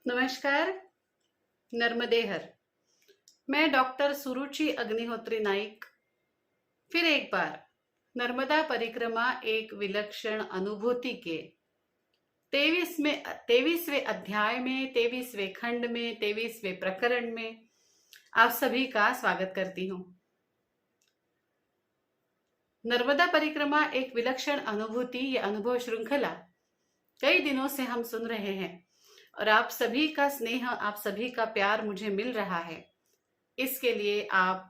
नमस्कार। नर्मदे हर। मैं डॉक्टर सुरुचि अग्निहोत्री नाइक फिर एक बार नर्मदा परिक्रमा एक विलक्षण अनुभूति के 23वें अध्याय में 23वें खंड में 23वें प्रकरण में आप सभी का स्वागत करती हूँ। नर्मदा परिक्रमा एक विलक्षण अनुभूति, ये अनुभव श्रृंखला कई दिनों से हम सुन रहे हैं और आप सभी का स्नेह, आप सभी का प्यार मुझे मिल रहा है। इसके लिए आप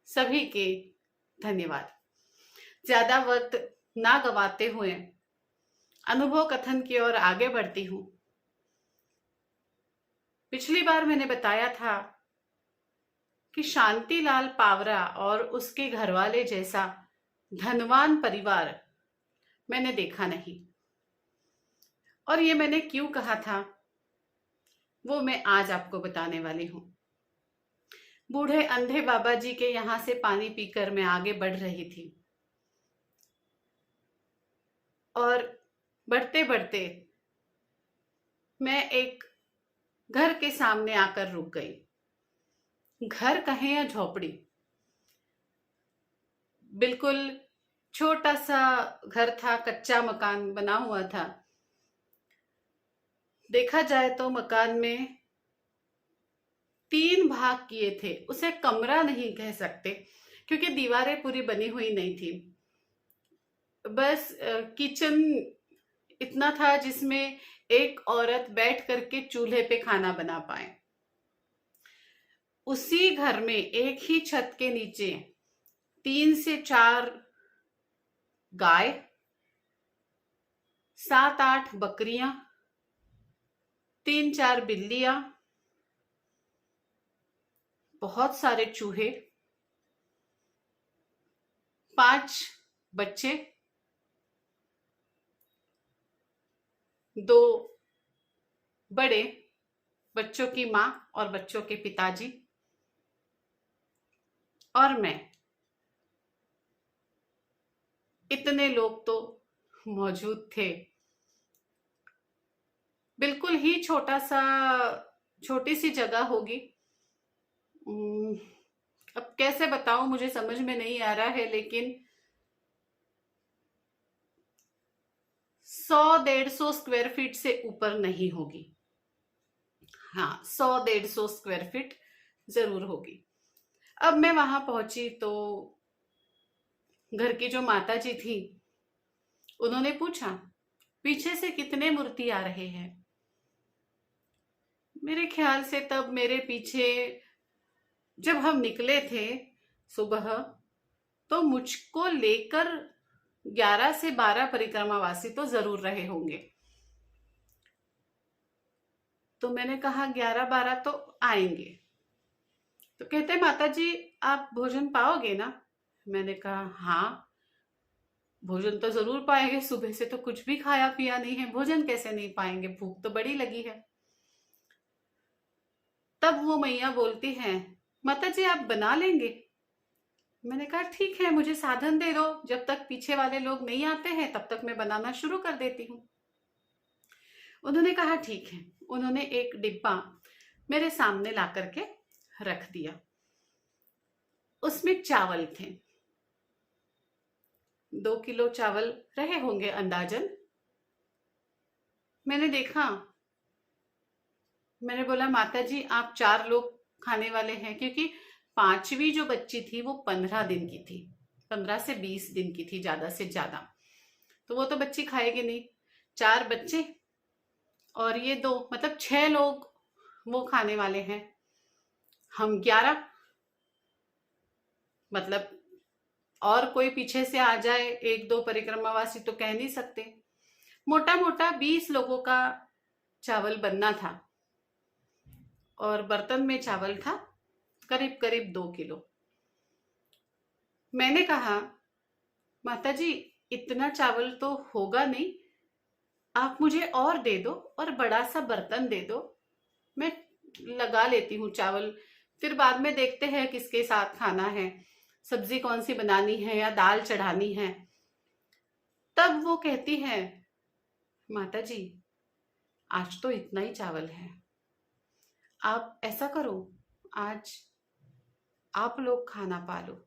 सभी के धन्यवाद। ज्यादा वक्त ना गवाते हुए अनुभव कथन की ओर आगे बढ़ती हूँ। पिछली बार मैंने बताया था कि शांतिलाल पावरा और उसके घरवाले जैसा धनवान परिवार मैंने देखा नहीं, और ये मैंने क्यों कहा था वो मैं आज आपको बताने वाली हूँ। बूढ़े अंधे बाबा जी के यहाँ से पानी पीकर मैं आगे बढ़ रही थी और बढ़ते बढ़ते मैं एक घर के सामने आकर रुक गई। घर कहें या झोपड़ी, बिल्कुल छोटा सा घर था, कच्चा मकान बना हुआ था। देखा जाए तो मकान में 3 भाग किए थे। उसे कमरा नहीं कह सकते क्योंकि दीवारें पूरी बनी हुई नहीं थी। बस किचन इतना था जिसमें एक औरत बैठ करके चूल्हे पे खाना बना पाए। उसी घर में एक ही छत के नीचे 3 से 4 गाय, 7-8 बकरियां, 3-4 बिल्लियां, बहुत सारे चूहे, 5 बच्चे, 2 बड़े बच्चों की माँ और बच्चों के पिताजी, और मैं। इतने लोग तो मौजूद थे। बिल्कुल ही छोटी सी जगह होगी। अब कैसे बताऊं, मुझे समझ में नहीं आ रहा है, लेकिन 100-150 स्क्वायर फीट से ऊपर नहीं होगी। हाँ, 100-150 स्क्वायर फीट जरूर होगी। अब मैं वहां पहुंची तो घर की जो माता जी थी उन्होंने पूछा, पीछे से कितने मूर्ति आ रहे हैं। मेरे ख्याल से तब मेरे पीछे जब हम निकले थे सुबह, तो मुझको लेकर 11 से 12 परिक्रमावासी तो जरूर रहे होंगे। तो मैंने कहा 11-12 तो आएंगे। तो कहते, माता जी आप भोजन पाओगे ना? मैंने कहा हाँ, भोजन तो जरूर पाएंगे, सुबह से तो कुछ भी खाया पिया नहीं है, भोजन कैसे नहीं पाएंगे, भूख तो बड़ी लगी है। तब वो मैया बोलती हैं, माता जी आप बना लेंगे? मैंने कहा ठीक है, मुझे साधन दे दो, जब तक पीछे वाले लोग नहीं आते हैं तब तक मैं बनाना शुरू कर देती हूँ। उन्होंने कहा ठीक है। उन्होंने एक डिब्बा मेरे सामने ला करके रख दिया। उसमें चावल थे, 2 किलो चावल रहे होंगे अंदाजन। मैंने देखा, मैंने बोला माता जी आप 4 लोग खाने वाले हैं, क्योंकि 5वीं जो बच्ची थी वो 15 दिन की थी, 15 से 20 दिन की थी ज्यादा से ज्यादा, तो वो तो बच्ची खाएगी नहीं। 4 बच्चे और ये 2, मतलब 6 लोग वो खाने वाले हैं। हम 11, मतलब और कोई पीछे से आ जाए 1-2 परिक्रमावासी तो कह नहीं सकते। मोटा मोटा 20 लोगों का चावल बनना था और बर्तन में चावल था करीब करीब 2 किलो। मैंने कहा माता जी इतना चावल तो होगा नहीं, आप मुझे और दे दो और बड़ा सा बर्तन दे दो, मैं लगा लेती हूँ चावल, फिर बाद में देखते हैं किसके साथ खाना है, सब्जी कौन सी बनानी है या दाल चढ़ानी है। तब वो कहती है, माता जी आज तो इतना ही चावल है। आप ऐसा करो, आज आप लोग खाना पालो।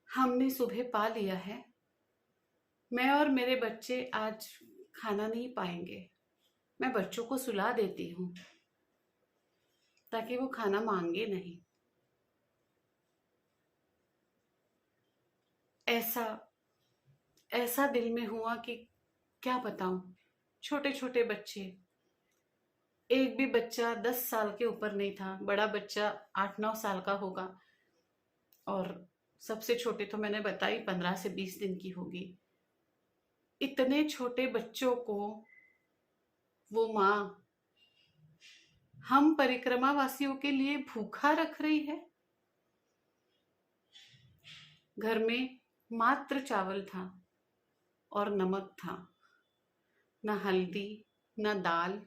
हमने सुबह पा लिया है। मैं और मेरे बच्चे आज खाना नहीं पाएंगे। मैं बच्चों को सुला देती हूँ ताकि वो खाना मांगे नहीं। ऐसा ऐसा दिल में हुआ कि क्या बताऊं। छोटे छोटे बच्चे, एक भी बच्चा 10 साल के ऊपर नहीं था, बड़ा बच्चा 8-9 साल का होगा, और सबसे छोटे तो मैंने बताई 15 से 20 दिन की होगी। इतने छोटे बच्चों को वो माँ हम परिक्रमा वासियों के लिए भूखा रख रही है। घर में मात्र चावल था और नमक था, न हल्दी, न दाल,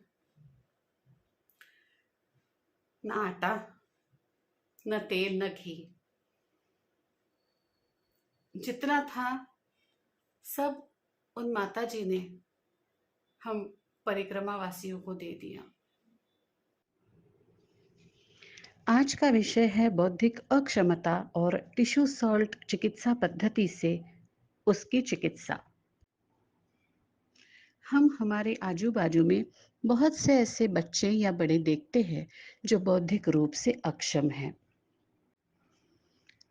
न आटा, न तेल, न घी। जितना था सब उन माता जी ने हम परिक्रमा वासियों को दे दिया। आज का विषय है बौद्धिक अक्षमता और टिश्यू सॉल्ट चिकित्सा पद्धति से उसकी चिकित्सा। हम हमारे आजू बाजू में बहुत से ऐसे बच्चे या बड़े देखते हैं जो बौद्धिक रूप से अक्षम हैं।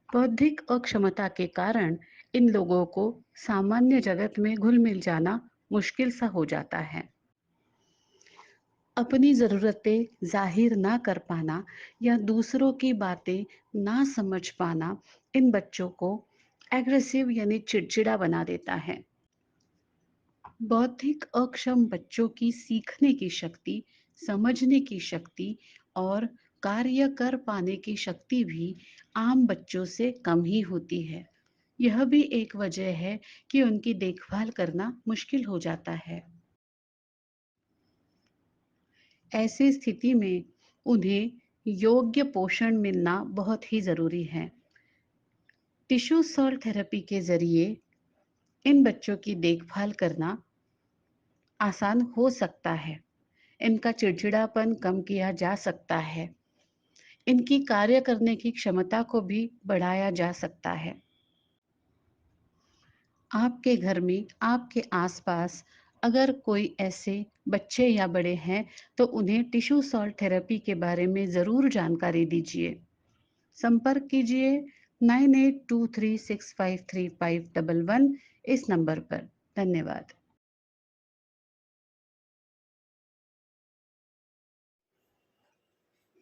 बौद्धिक अक्षमता के कारण इन लोगों को सामान्य जगत में घुल मिल जाना मुश्किल सा हो जाता है। अपनी ज़रूरतें ज़ाहिर ना कर पाना या दूसरों की बातें ना समझ पाना इन बच्चों को एग्रेसिव यानी चिड़चिड़ा बना देता है। बौद्धिक अक्षम बच्चों की सीखने की शक्ति, समझने की शक्ति और कार्य कर पाने की शक्ति भी आम बच्चों से कम ही होती है। यह भी एक वजह है कि उनकी देखभाल करना मुश्किल हो जाता है। ऐसी स्थिति में उन्हें योग्य पोषण मिलना बहुत ही ज़रूरी है। टिश्यू सॉल्ट थेरेपी के ज़रिए इन बच्चों की देखभाल करना आसान हो सकता है। इनका चिड़चिड़ापन कम किया जा सकता है। इनकी कार्य करने की क्षमता को भी बढ़ाया जा सकता है। आपके घर में, आपके आसपास अगर कोई ऐसे बच्चे या बड़े हैं, तो उन्हें टिश्यू सॉल्ट थेरेपी के बारे में ज़रूर जानकारी दीजिए। संपर्क कीजिए 9823653511 इस नंबर पर। धन्यवाद।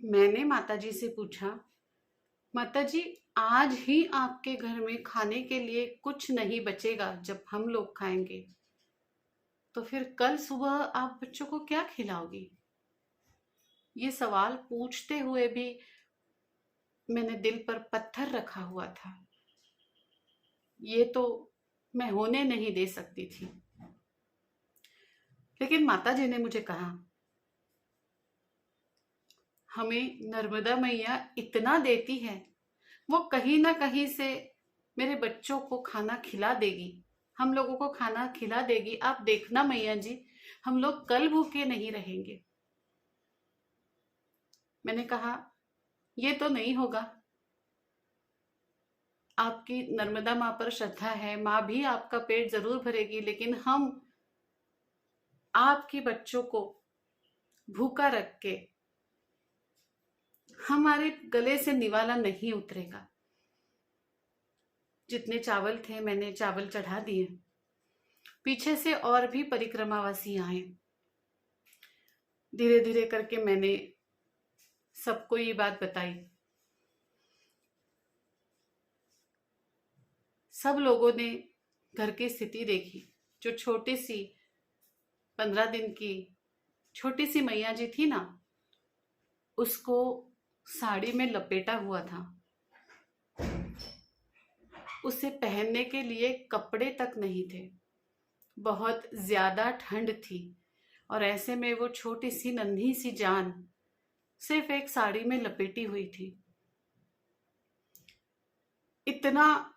मैंने माताजी से पूछा, माताजी, आज ही आपके घर में खाने के लिए कुछ नहीं बचेगा जब हम लोग खाएंगे, तो फिर कल सुबह आप बच्चों को क्या खिलाओगी? ये सवाल पूछते हुए भी मैंने दिल पर पत्थर रखा हुआ था। ये तो मैं होने नहीं दे सकती थी। लेकिन माताजी ने मुझे कहा, हमें नर्मदा मैया इतना देती है, वो कहीं ना कहीं से मेरे बच्चों को खाना खिला देगी, हम लोगों को खाना खिला देगी। आप देखना मैया जी, हम लोग कल भूखे नहीं रहेंगे। मैंने कहा, ये तो नहीं होगा। आपकी नर्मदा माँ पर श्रद्धा है, माँ भी आपका पेट जरूर भरेगी, लेकिन हम आपके बच्चों को भूखा रख के हमारे गले से निवाला नहीं उतरेगा। जितने चावल थे मैंने चावल चढ़ा दिए। पीछे से और भी परिक्रमावासी आए। धीरे धीरे करके मैंने सबको ये बात बताई। सब लोगों ने घर की स्थिति देखी। जो छोटी सी 15 दिन की छोटी सी मैया जी थी ना, उसको साड़ी में लपेटा हुआ था। उसे पहनने के लिए कपड़े तक नहीं थे। बहुत ज्यादा ठंड थी, और ऐसे में वो छोटी सी नन्ही सी जान सिर्फ एक साड़ी में लपेटी हुई थी। इतना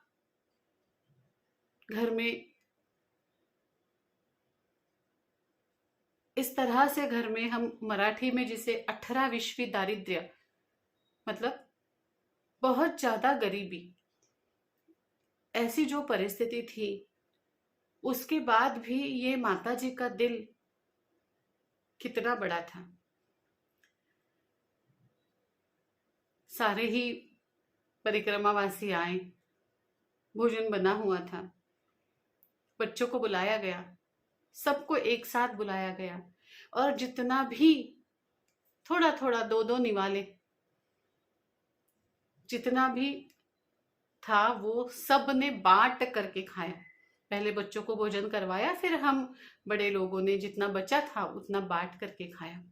घर में इस तरह से घर में, हम मराठी में जिसे 18वीं दारिद्र्य, मतलब बहुत ज्यादा गरीबी, ऐसी जो परिस्थिति थी, उसके बाद भी ये माता जी का दिल कितना बड़ा था। सारे ही परिक्रमावासी आए, भोजन बना हुआ था, बच्चों को बुलाया गया, सबको एक साथ बुलाया गया, और जितना भी थोड़ा थोड़ा, दो दो निवाले, जितना भी था वो सब ने बांट करके खाया। पहले बच्चों को भोजन करवाया, फिर हम बड़े लोगों ने जितना बचा था उतना बांट करके खाया।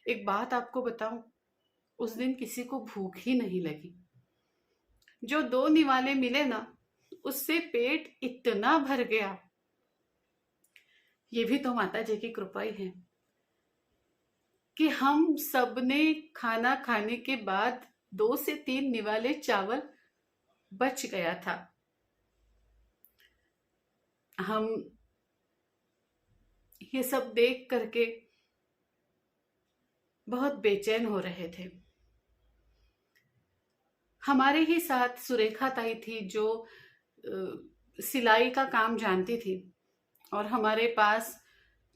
एक बात आपको बताऊं, उस दिन किसी को भूख ही नहीं लगी। जो दो निवाले मिले ना, उससे पेट इतना भर गया। ये भी तो माता जी की कृपा ही है कि हम सब ने खाना खाने के बाद 2 से 3 निवाले चावल बच गया था। हम ये सब देख करके बहुत बेचैन हो रहे थे। हमारे ही साथ सुरेखा ताई थी, जो सिलाई का काम जानती थी, और हमारे पास,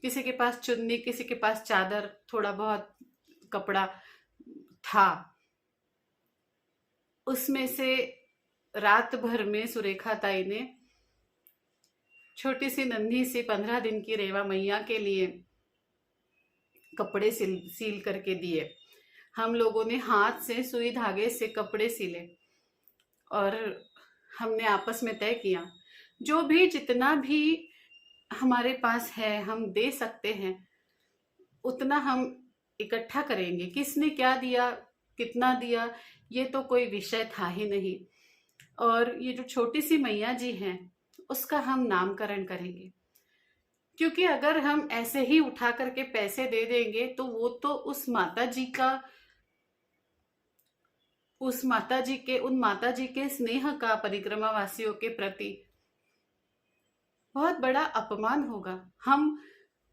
किसी के पास चुन्नी, किसी के पास चादर, थोड़ा बहुत कपड़ा था। उसमें से रात भर में सुरेखा ताई ने छोटी सी नन्ही सी 15 दिन की रेवा मैया के लिए कपड़े सील करके दिए। हम लोगों ने हाथ से सुई धागे से कपड़े सिले, और हमने आपस में तय किया, जो भी जितना भी हमारे पास है, हम दे सकते हैं, उतना हम इकट्ठा करेंगे। किसने क्या दिया, कितना दिया, ये तो कोई विषय था ही नहीं। और ये जो छोटी सी मैया जी हैं, उसका हम नामकरण करेंगे, क्योंकि अगर हम ऐसे ही उठा करके पैसे दे देंगे तो वो तो उन माता जी के स्नेह का परिक्रमा वासियों के प्रति बहुत बड़ा अपमान होगा। हम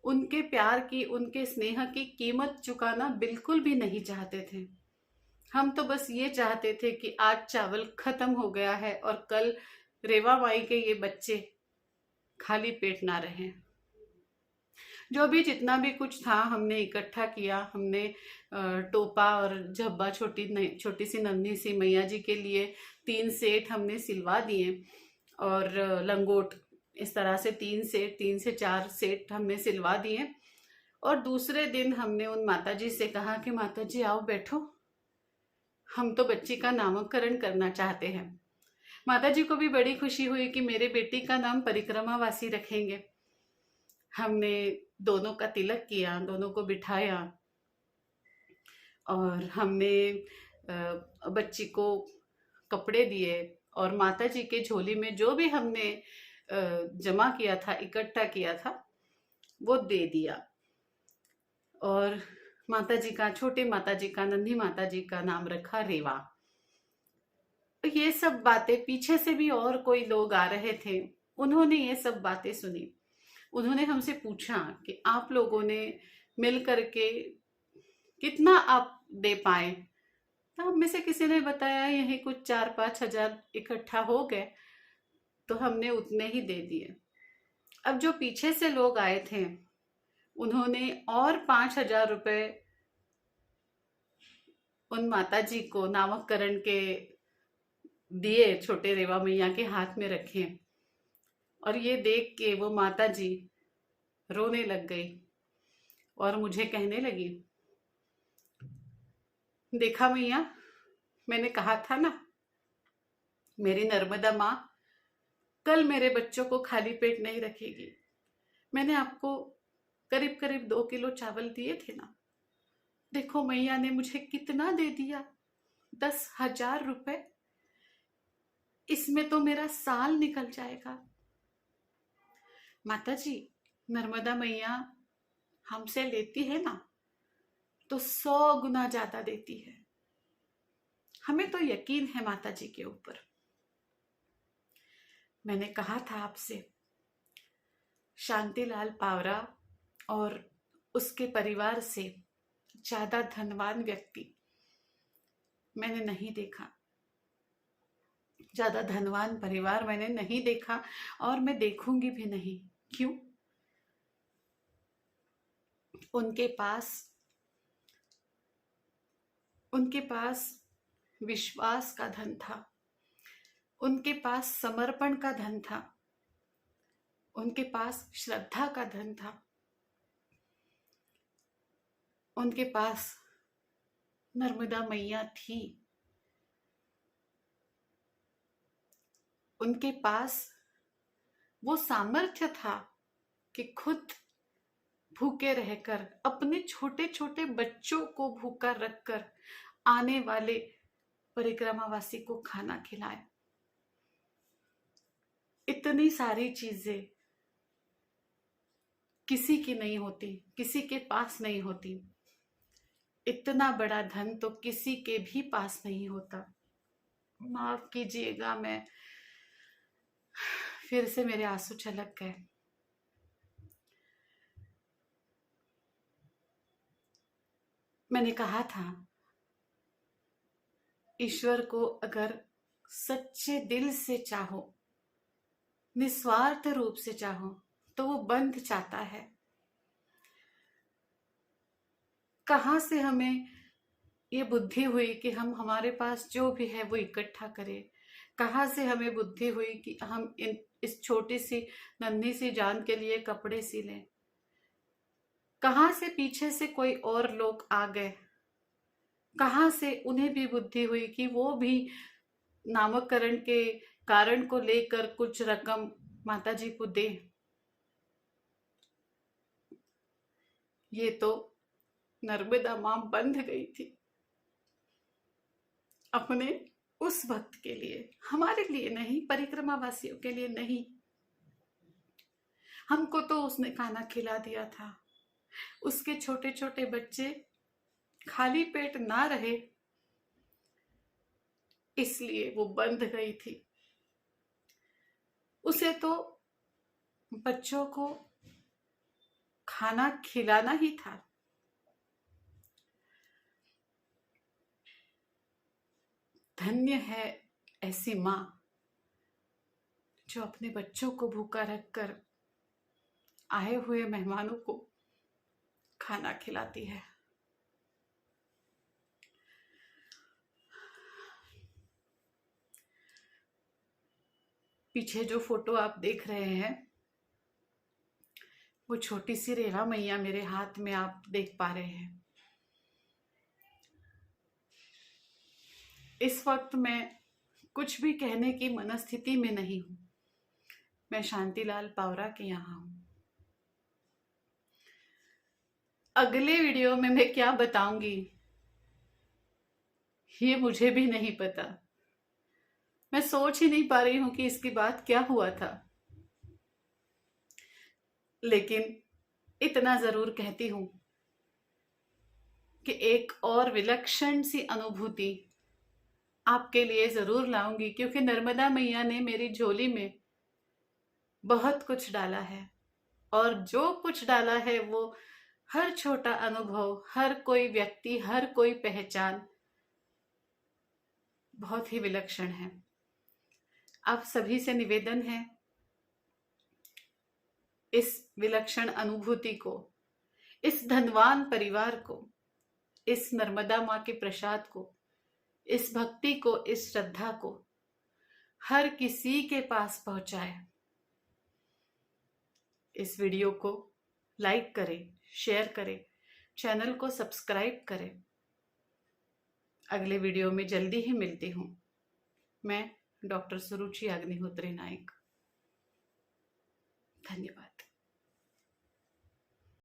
उनके प्यार की, उनके स्नेह की कीमत चुकाना बिल्कुल भी नहीं चाहते थे। हम तो बस ये चाहते थे कि आज चावल खत्म हो गया है और कल रेवा माई के ये बच्चे खाली पेट ना रहें। जो भी जितना भी कुछ था हमने इकट्ठा किया। हमने टोपा और झब्बा, छोटी सी नन्ही सी मैया जी के लिए 3 सेट हमने सिलवा दिए, और लंगोट, इस तरह से 3 से 4 सेट हमने सिलवा दिए। और दूसरे दिन हमने उन माता जी से कहा कि माता जी आओ बैठो, हम तो बच्ची का नामकरण करना चाहते हैं। माता जी को भी बड़ी खुशी हुई कि मेरे बेटी का नाम परिक्रमावासी रखेंगे। हमने दोनों का तिलक किया, दोनों को बिठाया, और हमने बच्ची को कपड़े दिए, और माता जी के झोली में जो भी हमने जमा किया था, इकट्ठा किया था, वो दे दिया। और माता जी का, छोटी माता जी का, नन्ही माता जी का नाम रखा रेवा। तो ये सब बातें, पीछे से भी और कोई लोग आ रहे थे, उन्होंने ये सब बातें सुनी। उन्होंने हमसे पूछा कि आप लोगों ने मिल करके कितना आप दे पाए। तो हम में से किसी ने बताया यही कुछ 4-5 हजार इकट्ठा हो गए, तो हमने उतने ही दे दिए। अब जो पीछे से लोग आए थे, उन्होंने और 5,000 रुपए उन माता जी को नामकरण के दिए, छोटे रेवा मैया के हाथ में रखे। और ये देख के वो माता जी रोने लग गई और मुझे कहने लगी, देखा मैया, मैंने कहा था ना, मेरी नर्मदा माँ कल मेरे बच्चों को खाली पेट नहीं रखेगी। मैंने आपको करीब करीब 2 किलो चावल दिए थे ना, देखो मैया ने मुझे कितना दे दिया, 10,000 रुपए। इसमें तो मेरा साल निकल जाएगा। माता जी, नर्मदा मैया हमसे लेती है ना, तो 100 गुना ज्यादा देती है। हमें तो यकीन है माता जी के ऊपर। मैंने कहा था आपसे, शांतिलाल पावरा और उसके परिवार से ज्यादा धनवान व्यक्ति मैंने नहीं देखा, ज्यादा धनवान परिवार मैंने नहीं देखा और मैं देखूंगी भी नहीं। क्यों? उनके पास विश्वास का धन था, उनके पास समर्पण का धन था, उनके पास श्रद्धा का धन था, उनके पास नर्मदा मैया थी, उनके पास वो सामर्थ्य था कि खुद भूखे रहकर अपने छोटे छोटे बच्चों को भूखा रखकर आने वाले परिक्रमावासी को खाना खिलाए। इतनी सारी चीजें किसी की नहीं होती, किसी के पास नहीं होती। इतना बड़ा धन तो किसी के भी पास नहीं होता। माफ कीजिएगा, मैं फिर से मेरे आंसू छलक गए। मैंने कहा था, ईश्वर को अगर सच्चे दिल से चाहो, निस्वार्थ रूप से चाहो, तो वो बंध चाहता है। कहाँ से हमें ये बुद्धि हुई कि हम हमारे पास जो भी है वो इकट्ठा करें? कहाँ से हमें बुद्धि हुई कि हम इस छोटी सी नन्ही सी जान के लिए कपड़े सी लें? कहाँ से पीछे से कोई और लोग आ गए? कहाँ से उन्हें भी बुद्धि हुई कि वो भी नामकरण के कारण को लेकर कुछ रकम माता जी को दे? ये तो नर्मदा मां बंध गई थी अपने उस भक्त के लिए, हमारे लिए नहीं, परिक्रमा वासियों के लिए नहीं। हमको तो उसने खाना खिला दिया था, उसके छोटे छोटे बच्चे खाली पेट ना रहे इसलिए वो बंध गई थी। उसे तो बच्चों को खाना खिलाना ही था। धन्य है ऐसी माँ जो अपने बच्चों को भूखा रखकर आए हुए मेहमानों को खाना खिलाती है। पीछे जो फोटो आप देख रहे हैं वो छोटी सी रेवा मैया मेरे हाथ में आप देख पा रहे हैं। इस वक्त मैं कुछ भी कहने की मनस्थिति में नहीं हूं। मैं शांतिलाल पावरा के यहाँ हूं। अगले वीडियो में मैं क्या बताऊंगी ये मुझे भी नहीं पता। मैं सोच ही नहीं पा रही हूं कि इसके बाद क्या हुआ था। लेकिन इतना जरूर कहती हूं कि एक और विलक्षण सी अनुभूति आपके लिए जरूर लाऊंगी, क्योंकि नर्मदा मैया ने मेरी झोली में बहुत कुछ डाला है और जो कुछ डाला है वो हर छोटा अनुभव, हर कोई व्यक्ति, हर कोई पहचान बहुत ही विलक्षण है। आप सभी से निवेदन है, इस विलक्षण अनुभूति को, इस धनवान परिवार को, इस नर्मदा माँ के प्रसाद को, इस भक्ति को, इस श्रद्धा को हर किसी के पास पहुंचाए। इस वीडियो को लाइक करें, शेयर करें, चैनल को सब्सक्राइब करें। अगले वीडियो में जल्दी ही मिलती हूँ। मैं डॉक्टर सुरुचि अग्निहोत्री नाइक। धन्यवाद।